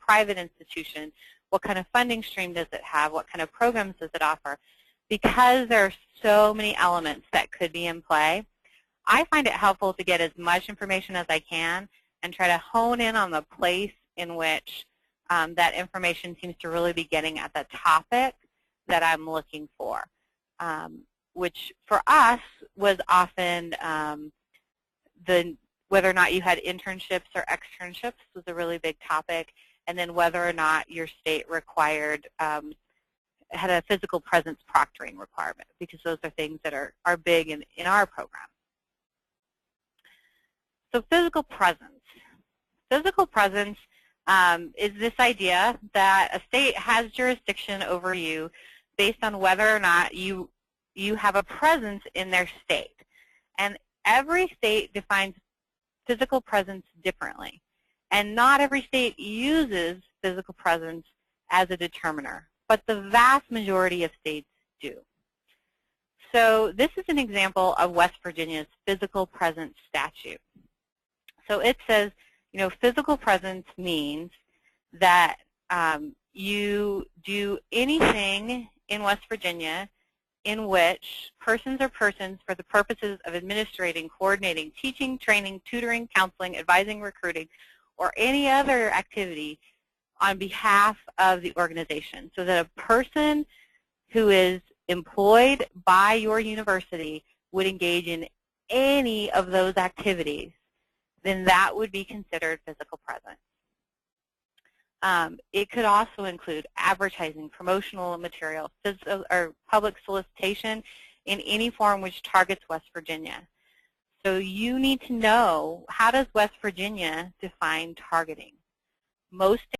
private institution? What kind of funding stream does it have? What kind of programs does it offer? Because there are so many elements that could be in play, I find it helpful to get as much information as I can and try to hone in on the place in which that information seems to really be getting at the topic that I'm looking for, which for us was often whether or not you had internships or externships was a really big topic, and then whether or not your state required had a physical presence proctoring requirement, because those are things that are big in our program. So physical presence. Physical presence is this idea that a state has jurisdiction over you based on whether or not you have a presence in their state. And every state defines physical presence differently. And not every state uses physical presence as a determiner, but the vast majority of states do. So this is an example of West Virginia's physical presence statute. So it says, you know, physical presence means that you do anything in West Virginia in which persons or persons for the purposes of administrating, coordinating, teaching, training, tutoring, counseling, advising, recruiting, or any other activity on behalf of the organization. So that a person who is employed by your university would engage in any of those activities, then that would be considered physical presence. It could also include advertising, promotional material, or public solicitation in any form which targets West Virginia. So you need to know, how does West Virginia define targeting? Most